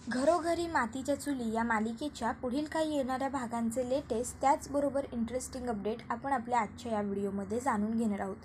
घरोघरी मातीच्या चुली या मालिकेच्या पुढील काही येणाऱ्या भागांचे लेटेस्ट त्याचबरोबर इंटरेस्टिंग अपडेट आपण आपल्या आजच्या या व्हिडिओमध्ये जाणून घेणार आहोत.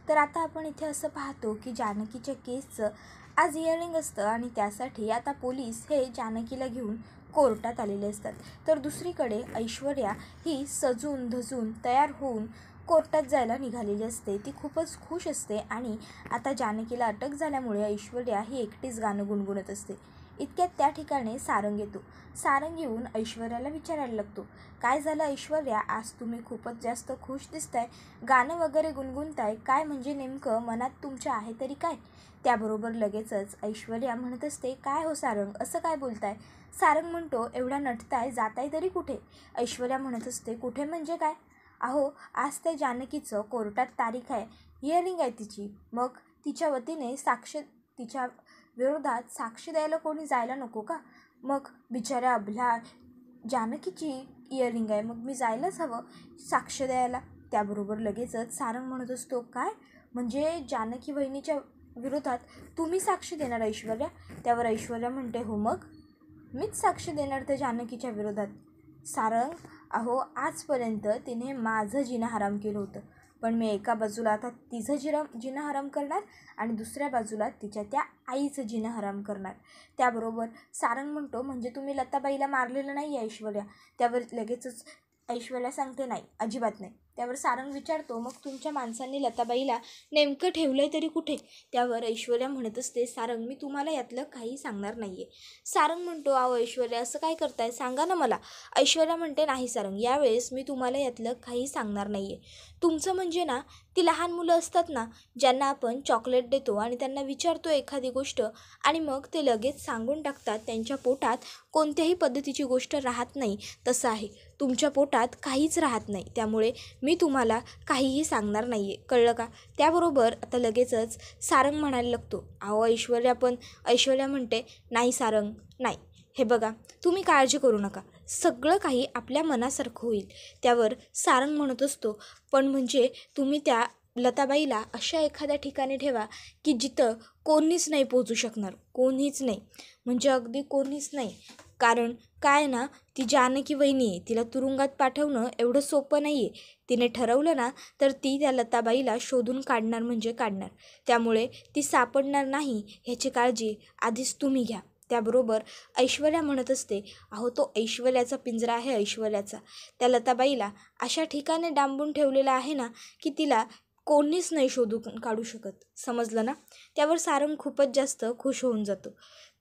तर आता आपण इथे असं पाहतो की जानकीच्या केसचं आज हिअरिंग असतं आणि त्यासाठी आता पोलीस हे जानकीला घेऊन कोर्टात आलेले असतात. तर दुसरीकडे ऐश्वर्या ही सजून धजून तयार होऊन कोर्टात जायला निघालेली असते. ती खूपच खुश असते आणि आता जानकीला अटक झाल्यामुळे ऐश्वर्या ही एकटीच गाणं गुणगुणत असते. इतक्यात त्या ठिकाणी सारंग येतो. सारंग येऊन ऐश्वर्याला विचारायला लागतो, काय झालं ऐश्वर्या, आज तुम्ही खूपच जास्त खुश दिसताय, गाणं वगैरे गुणगुणताय, काय म्हणजे नेमकं मनात तुमच्या आहे तरी काय? त्याबरोबर लगेचच ऐश्वर्या म्हणत असते, काय हो सारंग, असं काय बोलताय? सारंग म्हणतो, एवढा नटताय, जाताय तरी कुठे? ऐश्वर्या म्हणत असते, कुठे म्हणजे काय? अहो, आज त्या जानकीचं कोर्टात तारीख आहे, हिअरिंग आहे तिची, मग तिच्या वतीने तिच्या विरोधात साक्ष द्यायला कोणी जायला नको का? मग बिचाऱ्या अभल्या जानकीची इयरिंग आहे, मग मी जायलाच हवं साक्ष द्यायला. त्याबरोबर लगेचच सारंग म्हणत असतो, काय म्हणजे जानकी वहिनीच्या विरोधात तुम्ही साक्ष देणार ऐश्वर्या? त्यावर ऐश्वर्या म्हणते, हो मग मीच साक्ष देणार त्या जानकीच्या विरोधात. सारंग, अहो आजपर्यंत तिने माझं जिना हराम केलं होतं, पण मी एका बाजूला आता तिचं जिना हराम करणार आणि दुसऱ्या बाजूला तिच्या त्या आईचं जिना हराम करणार. त्याबरोबर सारंग म्हणतो, म्हणजे तुम्ही लताबाईला मारलेलं नाही आहे ऐश्वर्या? त्यावर लगेचच ऐश्वर्या सांगते, नाही अजिबात नाही. त्यावर सारंग विचारतो, मग तुमच्या माणसांनी लताबाईला नेमकं ठेवलंय तरी कुठे? त्यावर ऐश्वर्या म्हणत असते, सारंग मी तुम्हाला यातलं काही सांगणार नाही आहे. सारंग म्हणतो, अहो ऐश्वर्या असं काय करताय, सांगा ना मला. ऐश्वर्या म्हणते, नाही सारंग, यावेळेस मी तुम्हाला यातलं काही सांगणार नाही आहे. तुमचं म्हणजे ना, ती लहान मुलं असतात ना, ज्यांना आपण चॉकलेट देतो आणि त्यांना विचारतो एखादी गोष्ट आणि मग ते लगेच सांगून टाकतात, त्यांच्या पोटात कोणत्याही पद्धतीची गोष्ट राहत नाही, तसं आहे. तुमच्या पोटात काहीच राहत नाही, त्यामुळे मी तुम्हाला काहीही सांगणार नाही आहे, कळलं का? त्याबरोबर आता लगेचच सारंग म्हणायला लागतो, अहो ऐश्वर्या म्हणते, नाही सारंग नाही, हे बघा तुम्ही काळजी करू नका, सगळं काही आपल्या मनासारखं होईल. त्यावर सारंग म्हणत असतो, पण म्हणजे तुम्ही त्या लताबाईला अशा एखाद्या ठिकाणी ठेवा की जिथं कोणीच नाही पोचू शकणार, कोणीच नाही, म्हणजे अगदी कोणीच नाही. कारण काय ना, ती जानकी वहिनी आहे, तिला तुरुंगात पाठवणं एवढं सोपं नाही आहे. तिने ठरवलं ना, तर ती त्या लताबाईला शोधून काढणार म्हणजे काढणार. त्यामुळे ती सापडणार नाही ह्याची काळजी आधीच तुम्ही घ्या. त्याबरोबर ऐश्वर्या म्हणत असते, अहो तो ऐश्वर्याचा पिंजरा आहे, ऐश्वर्याचा. त्या लताबाईला अशा ठिकाणी डांबून ठेवलेला आहे ना, की तिला कोणीच नाही शोधून काढू शकत, समजलं ना? त्यावर सारंग खूपच जास्त खुश होऊन जातो.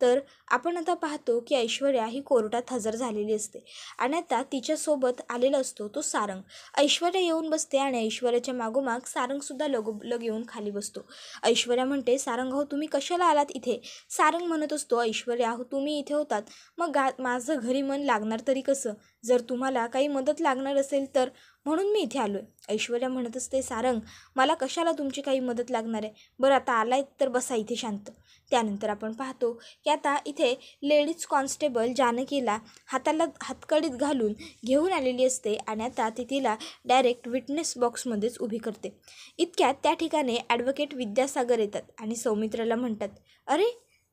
तर आपण आता पाहतो की ऐश्वर्या ही कोर्टात हजर झालेली असते आणि आता तिच्यासोबत आलेला असतो तो सारंग. ऐश्वर्या येऊन बसते आणि ऐश्वर्याच्या मागोमाग सारंगसुद्धा लगोलग येऊन खाली बसतो. ऐश्वर्या म्हणते, सारंग हो तुम्ही कशाला आलात इथे? सारंग म्हणत असतो, ऐश्वर्या हो तुम्ही इथे होतात, मग माझं घरी मन लागणार तरी कसं? जर तुम्हाला काही मदत लागणार असेल तर, म्हणून मी इथे आलो आहे. ऐश्वर्या म्हणत असते, सारंग मला कशाला तुमची काही मदत लागणार आहे? बरं आता आलाय तर बसा इथे शांत. त्यानंतर आपण पाहतो की आता इथे लेडीज कॉन्स्टेबल जानकीला हाताला हातकडीत घालून घेऊन आलेली असते आणि आता ती तिला डायरेक्ट विटनेस बॉक्समध्येच उभी करते. इतक्यात त्या ठिकाणी ॲडव्होकेट विद्यासागर येतात आणि सौमित्राला म्हणतात, अरे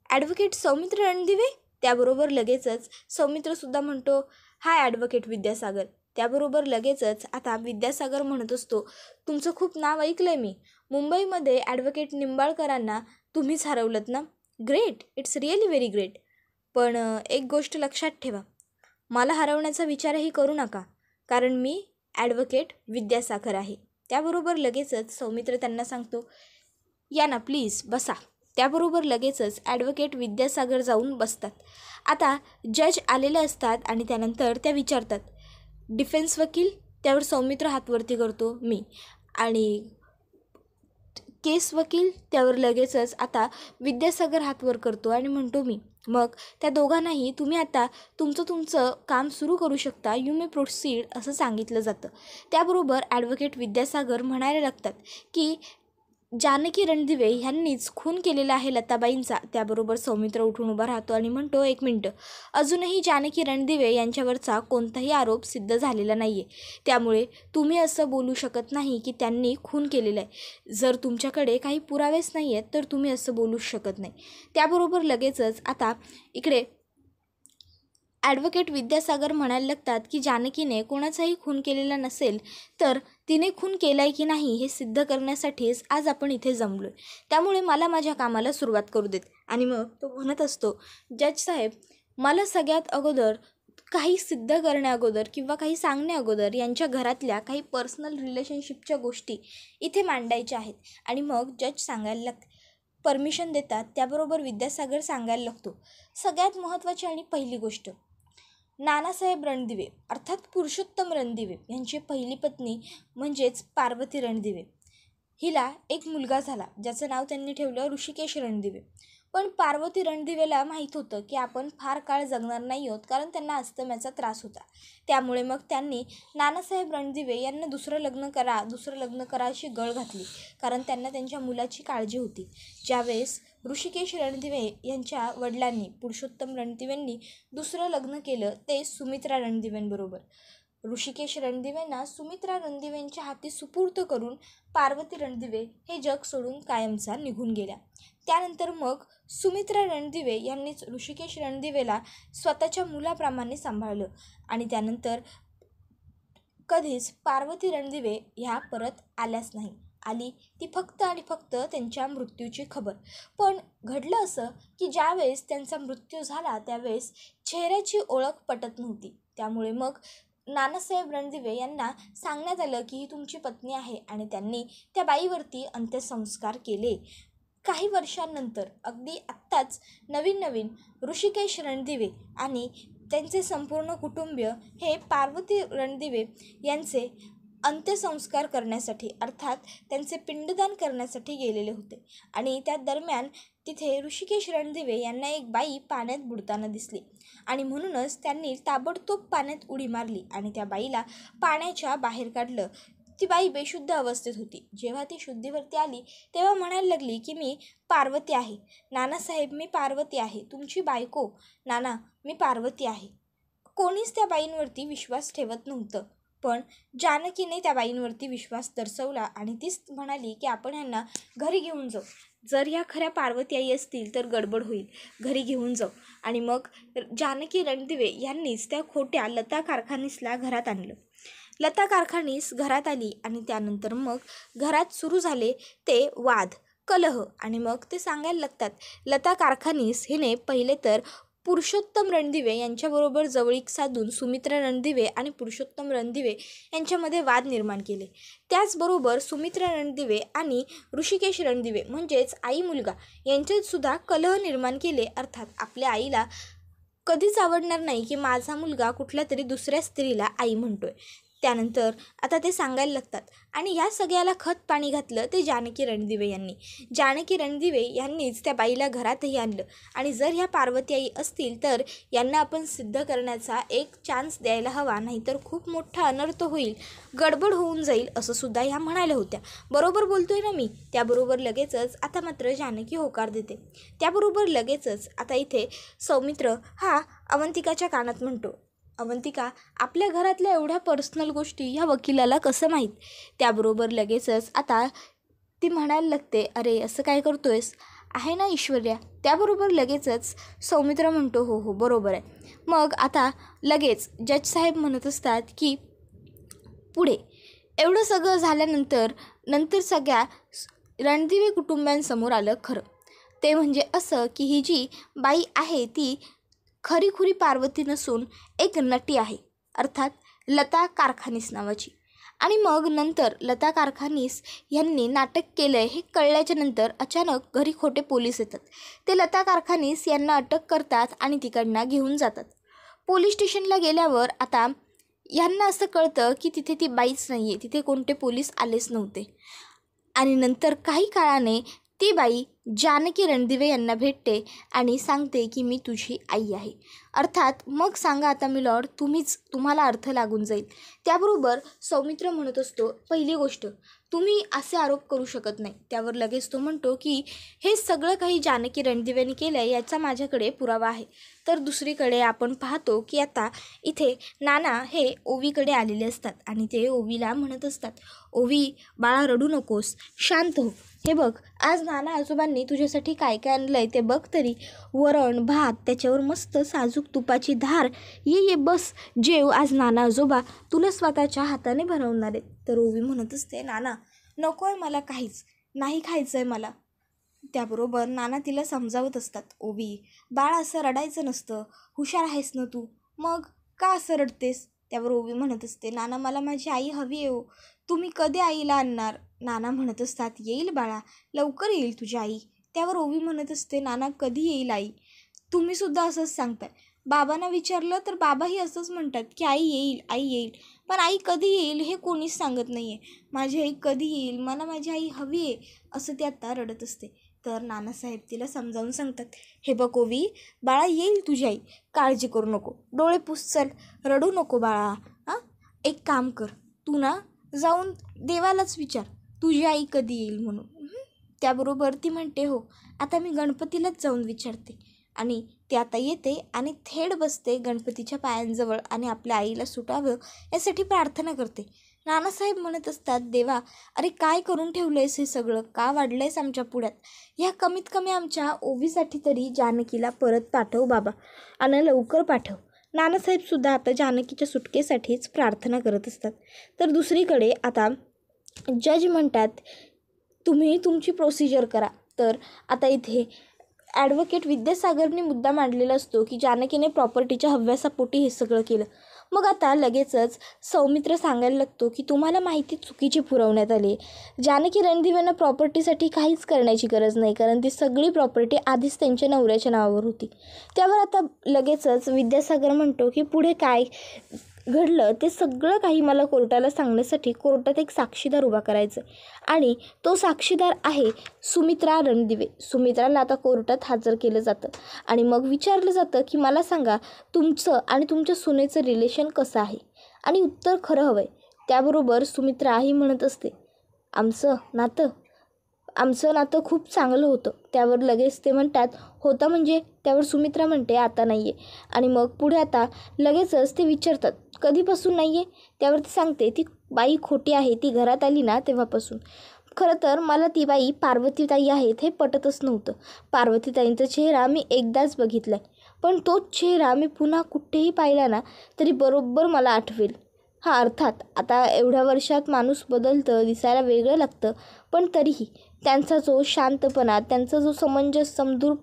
ॲडव्होकेट सौमित्र रणदिवे? त्याबरोबर लगेचच सौमित्रसुद्धा म्हणतो, हाय ॲडव्होकेट विद्यासागर. त्याबरोबर लगेचच आता विद्यासागर म्हणत असतो, तुमचं खूप नाव ऐकलं आहे मी, मुंबईमध्ये ॲडव्होकेट निंबाळकरांना तुम्हीच हरवलंत ना? Great, it's really very great. पण एक गोष्ट लक्षात ठेवा, मला हरवण्याचा विचारही करू नका, कारण मी ॲडव्होकेट विद्यासागर आहे. त्याबरोबर लगेचच सौमित्र त्यांना सांगतो, या ना प्लीज बसा. त्याबरोबर लगेचच ॲडव्होकेट विद्यासागर जाऊन बसतात. आता जज आलेले असतात आणि त्यानंतर त्या विचारतात, डिफेन्स वकील? त्यावर सौमित्र हातवरती करतो, मी. आणि केस वकील? त्यावर लगेचच आता विद्यासागर हातवर करतो आणि म्हणतो, मी. मग त्या दोघांनाही तुम्ही आता तुमचं काम सुरू करू शकता, यू मे प्रोसीड असं सांगितलं जातं. त्याबरोबर ॲडव्होकेट विद्यासागर म्हणायला लागतात की जानकी रणदिवे ह्यांनीच खून केलेला आहे लताबाईंचा. त्याबरोबर सौमित्र उठून उभा राहतो आणि म्हणतो, एक मिनटं, अजूनही जानकी रणदिवे यांच्यावरचा कोणताही आरोप सिद्ध झालेला नाही आहे, त्यामुळे तुम्ही असं बोलू शकत नाही की त्यांनी खून केलेला आहे. जर तुमच्याकडे काही पुरावेच नाही आहेत तर तुम्ही असं बोलूच शकत नाही. त्याबरोबर लगेचच आता इकडे ॲडव्होकेट विद्यासागर म्हणायला लागतात की जानकीने कोणाचाही खून केलेला नसेल तर तिने खून केला आहे की नाही हे सिद्ध करण्यासाठीच आज आपण इथे जमलो आहे, त्यामुळे मला माझ्या कामाला सुरुवात करू देत. आणि मग तो म्हणत असतो, जज साहेब, मला सगळ्यात अगोदर काही सिद्ध करण्याअगोदर किंवा काही सांगण्याअगोदर यांच्या घरातल्या काही पर्सनल रिलेशनशिपच्या गोष्टी इथे मांडायच्या आहेत. आणि मग जज सांगायला लागते, परमिशन देतात. त्याबरोबर विद्यासागर सांगायला लागतो, सगळ्यात महत्त्वाची आणि पहिली गोष्ट, नानासाहेब रणदिवे अर्थात पुरुषोत्तम रणदिवे यांची पहिली पत्नी म्हणजेच पार्वती रणदिवे हिला एक मुलगा झाला ज्याचं नाव त्यांनी ठेवलं ऋषिकेश रणदिवे. पण पार्वती रणदिवेला माहीत होतं की आपण फार काळ जगणार नाही आहोत, कारण त्यांना अस्थम्याचा त्रास होता. त्यामुळे मग त्यांनी नानासाहेब रणदिवे यांना दुसरं लग्न करा अशी गळ घातली, कारण त्यांना त्यांच्या मुलाची काळजी होती. ज्यावेळेस ऋषिकेश रणदिवे यांच्या वडिलांनी पुरुषोत्तम रणदिवेंनी दुसरं लग्न केलं ते सुमित्रा रणदिवेंबरोबर. ऋषिकेश रणदिवेंना सुमित्रा रणदिवेंच्या हाती सुपूर्त करून पार्वती रणदिवे हे जग सोडून कायमचा निघून गेल्या. त्यानंतर मग सुमित्रा रणदिवे यांनीच ऋषिकेश रणदिवेला स्वतःच्या मुलाप्रमाणे सांभाळलं आणि त्यानंतर कधीच पार्वती रणदिवे ह्या परत आल्याच नाही. आली ती फक्त आणि फक्त त्यांच्या मृत्यूची खबर. पण घडलं असं की ज्यावेळेस त्यांचा मृत्यू झाला त्यावेळेस चेहऱ्याची ओळख पटत नव्हती. त्यामुळे मग नानासाहेब रणदिवे यांना सांगण्यात आलं की ही तुमची पत्नी आहे आणि त्यांनी त्या बाईवरती अंत्यसंस्कार केले. काही वर्षांनंतर अगदी आत्ताच नवीन ऋषिकेश रणदिवे आणि त्यांचे संपूर्ण कुटुंबीय हे पार्वती रणदिवे यांचे अंत्यसंस्कार करण्यासाठी अर्थात त्यांचे पिंडदान करण्यासाठी गेलेले होते. आणि त्या दरम्यान तिथे ऋषिकेश रणदिवे यांना एक बाई पाण्यात बुडताना दिसली आणि म्हणूनच त्यांनी ताबडतोब पाण्यात उडी मारली आणि त्या बाईला पाण्याच्या बाहेर काढलं. ती बाई बेशुद्ध अवस्थेत होती. जेव्हा ती शुद्धीवरती आली तेव्हा म्हणायला लागली की मी पार्वती आहे. नानासाहेब, मी पार्वती आहे, तुमची बायको. नाना, मी पार्वती आहे. कोणीच त्या बाईंवरती विश्वास ठेवत नव्हतं, पण जानकीने त्या बाईंवरती विश्वास दर्शवला आणि तीच म्हणाली की आपण ह्यांना घरी घेऊन जाऊ. जर ह्या खऱ्या पार्वती आई असतील तर गडबड होईल, घरी घेऊन जाऊ. आणि मग जानकी रणदिवे यांनीच त्या खोट्या लता कारखानीसला घरात आणलं. लता कारखानीस घरात आली आणि त्यानंतर मग घरात सुरू झाले ते वाद, कलह. आणि मग ते सांगायला लागतात, लता कारखानीस हिने पहिले तर पुरुषोत्तम रणदिवे यांच्याबरोबर जवळीक साधून सुमित्रा रणदिवे आणि पुरुषोत्तम रणदिवे यांच्यामध्ये वाद निर्माण केले. त्याचबरोबर सुमित्रा रणदिवे आणि ऋषिकेश रणदिवे म्हणजेच आई मुलगा यांच्यातसुद्धा कलह निर्माण केले. अर्थात आपल्या आईला कधीच आवडणार नाही की माझा मुलगा कुठल्या तरी दुसऱ्या स्त्रीला आई म्हणतोय. त्यानंतर आता ते सांगायला लागतात आणि ह्या सगळ्याला खत पाणी घातलं ते जानकी रणदिवे यांनी. जानकी रणदिवे यांनीच त्या बाईला घरातही आणलं आणि जर ह्या पार्वती आई असतील तर यांना आपण सिद्ध करण्याचा एक चान्स द्यायला हवा, नाहीतर खूप मोठा अनर्थ होईल, गडबड होऊन जाईल असं सुद्धा ह्या म्हणायला होत्या. बरोबर बोलतोय ना मी? त्याबरोबर लगेचच आता मात्र जानकी होकार देते. त्याबरोबर लगेचच आता इथे सौमित्र हा अवंतिकाच्या कानात म्हणतो, अवंतिका, आपल्या घरातल्या एवढ्या पर्सनल गोष्टी ह्या वकिलाला कसं माहीत? त्याबरोबर लगेचच आता ती म्हणायला लागते, अरे असं काय करतोयस, आहे ना ऐश्वर्या? त्याबरोबर लगेचच सौमित्र म्हणतो, हो हो बरोबर आहे. मग आता लगेच जज साहेब म्हणत असतात की पुढे एवढं सगळं झाल्यानंतर सगळ्या रणदिवे कुटुंबियांसमोर आलं खरं. ते म्हणजे असं की ही जी बाई आहे ती खरीखुरी पार्वती नसून एक नटी आहे, अर्थात लता कारखानीस नावाची. आणि मग नंतर लता कारखानीस यांनी नाटक केलं आहे हे कळल्याच्या नंतर अचानक घरी खोटे पोलीस येतात. ते लता कारखानीस यांना अटक करतात आणि तिकडनं घेऊन जातात. पोलीस स्टेशनला गेल्यावर आता यांना असं कळतं की तिथे ती बाईच नाही आहे, तिथे कोणते पोलीस आलेच नव्हते. आणि नंतर काही काळाने ती बाई जानकी रणदिवे यांना भेटते आणि सांगते की मी तुझी आई आहे. अर्थात मग सांगा आता मिलॉर्ड, तुम्हाला अर्थ लागून जाईल. त्याबरोबर सौमित्र म्हणत असतो, पहिली गोष्ट, तुम्ही असे आरोप करू शकत नाही. त्यावर लगेच तो म्हणतो की हे सगळं काही जानकी रणदिवेने केलं आहे याचा माझ्याकडे पुरावा आहे. तर दुसरीकडे आपण पाहतो की आता इथे नाना हे ओवीकडे आलेले असतात आणि ते ओवीला म्हणत असतात, ओवी बाळा रडू नकोस, शांत हो. हे बघ, आज नाना आजोबांनी तुझ्यासाठी काय काय आणलंय ते बघ तरी. वरण भात, त्याच्यावर मस्त साजूक तुपाची धार. ये बस जेव, आज नाना आजोबा तुला स्वतःच्या हाताने बनवणार आहेत. तर ओवी म्हणत असते, नाना नको आहे मला काहीच, नाही खायचं आहे मला. त्याबरोबर नाना तिला समजावत असतात, ओवी बाळा असं रडायचं नसतं, हुशार आहेस ना तू, मग का असं रडतेस. त्यावर ओवी म्हणत असते, नाना मला माझी आई हवी आहे हो, तुम्ही कधी आईला आणणार. नाना म्हणत असतात, येईल बाळा, लवकर येईल तुझी आई. त्यावर ओवी म्हणत असते, नाना कधी येईल आई. तुम्हीसुद्धा असंच सांगताय. बाबांना विचारलं तर बाबाही असंच म्हणतात की आई येईल, आई येईल. पण आई कधी येईल हे कोणीच सांगत नाही आहे. माझी आई कधी येईल, मला माझी आई हवी आहे, असं ती आत्ता रडत असते. तर नानासाहेब तिला समजावून सांगतात, हे बघ ओवी, बाळा येईल तुझी आई, काळजी करू नको, डोळे पुस, चल रडू नको बाळा. एक काम कर, तू ना जाऊन देवालाच विचार तुझी आई कधी येईल म्हणून. त्याबरोबर ती म्हणते, हो आता मी गणपतीलाच जाऊन विचारते. आणि ती आता येते आणि थेट बसते गणपतीच्या पायांजवळ आणि आपल्या आईला सुटावं यासाठी प्रार्थना करते. नानासाहेब म्हणत असतात, देवा अरे काय करून ठेवलंयस हे सगळं, का वाढलंयस आमच्या पुढ्यात. ह्या कमीत कमी आमच्या ओवीसाठी तरी जानकीला परत पाठव बाबा, आणि लवकर पाठव. नानासाहेबसुद्धा आता जानकीच्या सुटकेसाठीच प्रार्थना करत असतात. तर दुसरीकडे आता जज म्हणतात, तुम्ही तुमची प्रोसिजर करा. तर आता इथे ॲडव्होकेट विद्यासागरने मुद्दा मांडलेला असतो की जानकीने प्रॉपर्टीच्या हव्यासापोटी हे सगळं केलं. मग आता लगेचच सौमित्र सांगायला लागतो की तुम्हाला माहिती चुकीची पुरवण्यात आली आहे. जानकी रणदिवेंना प्रॉपर्टीसाठी काहीच करण्याची गरज नाही, कारण ती सगळी प्रॉपर्टी आधीच त्यांच्या नवऱ्याच्या नावावर होती. त्यावर आता लगेचच विद्यासागर म्हणतो की पुढे काय घडलं ते सगळं काही मला कोर्टाला सांगण्यासाठी कोर्टात एक साक्षीदार उभा करायचं आणि तो साक्षीदार आहे सुमित्रा रणदिवे. सुमित्राला आता कोर्टात हजर केलं जातं आणि मग विचारलं जातं की मला सांगा तुमचं आणि तुमच्या सुनेचं रिलेशन कसं आहे, आणि उत्तर खरं हवं आहे. त्याबरोबर सुमित्रा ही म्हणत असते, आमचं नातं खूप चांगलं होतं. त्यावर लगेच ते म्हणतात, होतं म्हणजे. त्यावर सुमित्रा म्हणते, आता नाही आहे. आणि मग पुढे आता लगेचच ते विचारतात, कधीपासून नाही आहे. त्यावर ती सांगते, ती बाई खोटी आहे, ती घरात आली ना तेव्हापासून. खरं तर मला ती बाई पार्वतीताई आहेत हे पटतच नव्हतं. पार्वतीताईंचा चेहरा मी एकदाच बघितला आहे, पण तोच चेहरा मी पुन्हा कुठेही पाहिला ना तरी बरोबर मला आठवेल. अर्थात आता एवढ्या वर्षात माणूस बदलतं, दिसायला वेगळं लागतं, पण तरीही त्यांचा जो शांतपणा, त्यांचा जो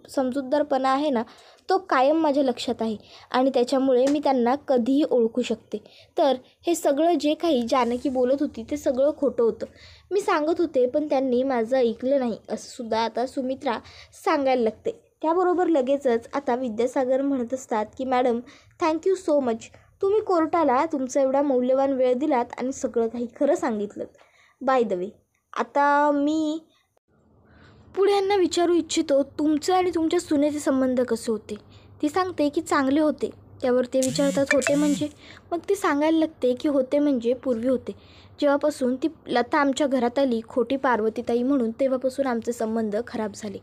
समजूतदारपणा आहे ना, तो कायम माझ्या लक्षात आहे आणि त्याच्यामुळे मी त्यांना कधीही ओळखू शकते. तर हे सगळं जे काही जानकी बोलत होती ते सगळं खोटं होतं. मी सांगत होते पण त्यांनी माझं ऐकलं नाही, असं सुद्धा आता सुमित्रा सांगायला लागते. त्याबरोबर लगेचच आता विद्यासागर म्हणत असतात की मॅडम थँक्यू सो मच, तुम्ही कोर्टाला तुमचा एवढा मौल्यवान वेळ दिलात आणि सगळं काही खरं सांगितलं. बाय द वे, आता मी पुढे यांना विचारू इच्छितो, तुमचे आणि तुमच्या सुनेचे संबंध कसे होते. ती सांगते की चांगले होते. त्यावर ते विचारतात, होते म्हणजे. मग ती सांगायला लागते की होते म्हणजे पूर्वी होते, जेव्हापासून ती लता आमच्या घरात आली खोटी पार्वतीताई म्हणून, तेव्हापासून आमचे संबंध खराब झाले.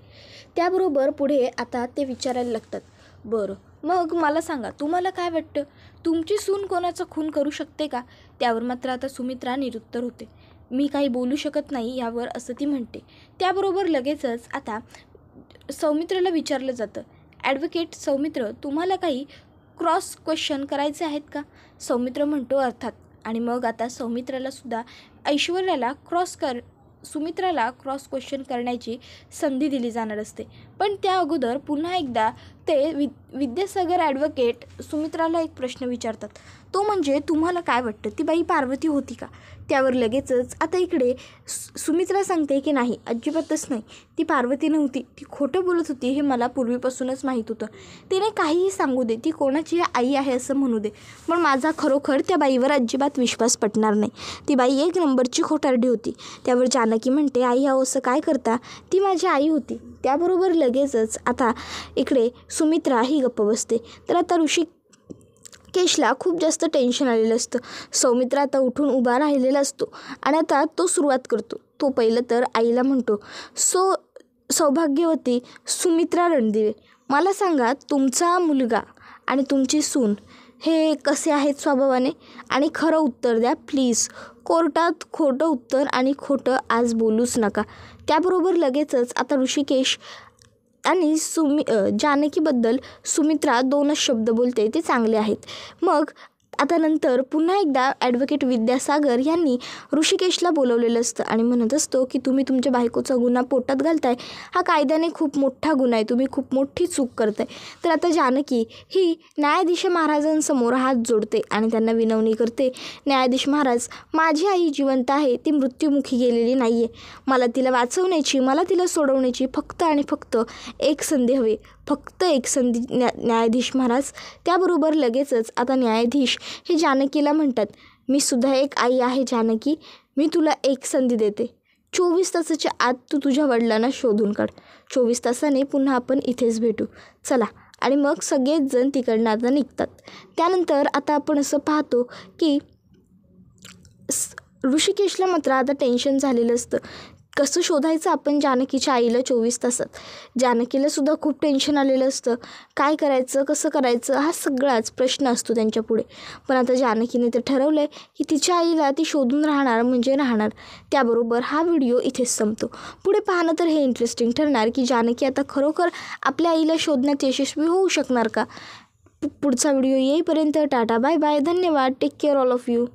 त्याबरोबर पुढे आता ते विचारायला लागतात, बरं मग मला सांगा तुम्हाला काय वाटतं, तुमची सून कोणाचा खून करू शकते का. त्यावर मात्र आता सुमित्रा निरुत्तर होते, मी काही बोलू शकत नाही यावर, असं ती म्हणते. त्याबरोबर लगेचच आता सौमित्रला विचारलं जातं, ॲडव्होकेट सौमित्र तुम्हाला काही क्रॉस क्वेश्चन करायचे आहेत का. सौमित्र म्हणतो अर्थात. आणि मग आता सुमित्राला क्रॉस क्वेश्चन करण्याची संधी दिली जाणार असते. पण त्या अगोदर पुन्हा एकदा ते विद्यासागर ॲडव्होकेट सुमित्राला एक प्रश्न विचारतात, तो म्हणजे तुम्हाला काय वाटतं ती बाई पार्वती होती का. त्यावर लगेचच आता इकडे सुमित्रा सांगते की नाही, अजिबातच नाही, ती पार्वती नव्हती, ती खोटं बोलत होती, हे मला पूर्वीपासूनच माहीत होतं. तिने काहीही सांगू दे, ती कोणाची आई आहे असं म्हणू दे, पण माझा खरोखर त्या बाईवर अजिबात विश्वास पटणार नाही. ती बाई एक नंबरची खोटारडी होती. त्यावर जानकी म्हणते, आई असं काय करता, ती माझी आई होती. त्याबरोबर लगेचच आता इकडे सुमित्रा ही गप्प बसते. तर आता ऋषिकेशला खूप जास्त टेन्शन आलेलं असतं. सौमित्र आता उठून उभा राहिलेला असतो आणि आता तो सुरुवात करतो. तो पहिलं तर आईला म्हणतो, सौभाग्यवती सुमित्रा रणदिवे, मला सांगा तुमचा मुलगा आणि तुमची सून हे कसे आहेत स्वभावाने आणि खरं उत्तर द्या प्लीज. कोर्टात खोटं उत्तर आणि खोटं आज बोलूच नका. त्याबरोबर लगेचच आता ऋषिकेश आणि जानकीबद्दल सुमित्रा 2च शब्द बोलते ते चांगले आहेत. मग आता नंतर पुन्हा एकदा ॲडव्होकेट विद्यासागर यांनी ऋषिकेशला बोलवलेलं असतं आणि म्हणत असतो की तुम्ही तुमच्या बायकोचा गुन्हा पोटात घालताय, हा कायद्याने खूप मोठा गुन्हा आहे, तुम्ही खूप मोठी चूक करताय. तर आता जानकी ही न्यायाधीश महाराजांसमोर हात जोडते आणि त्यांना विनवणी करते, न्यायाधीश महाराज, माझी आई जिवंत आहे, ती मृत्युमुखी गेलेली नाही आहे. मला तिला वाचवण्याची, मला तिला सोडवण्याची फक्त आणि फक्त एक संधी हवी, फक्त एक संधी न्यायाधीश महाराज. त्याबरोबर लगेचच आता न्यायाधीश हे जानकीला म्हणतात, मी सुद्धा एक आई आहे जानकी, मी तुला एक संधी देते. 24 तासाच्या आत तू तुझ्या वडिलांना शोधून काढ. 24 तासाने पुन्हा आपण इथेच भेटू, चला. आणि मग सगळेच जण तिकडनं आता निघतात. त्यानंतर आता आपण असं पाहतो की ऋषिकेशला मात्र आता टेन्शन झालेलं असतं. कसं शोधायचं आपण जानकीच्या आईला 24 तासात. जानकीला सुद्धा खूप टेन्शन आलेलं असतं. काय करायचं, कसं करायचं, हा सगळाच प्रश्न असतो त्यांच्या पुढे. पण आता जानकीने ते ठरवलं आहे की तिच्या आईला ती शोधून राहणार म्हणजे राहणार. त्याबरोबर हा व्हिडिओ इथेच संपतो. पुढे पाहणं तर हे इंटरेस्टिंग ठरणार की जानकी आता खरोखर आपल्या आईला शोधण्यात यशस्वी होऊ शकणार का. पुढचा व्हिडिओ येईपर्यंत टाटा बाय बाय, धन्यवाद, take care all of you.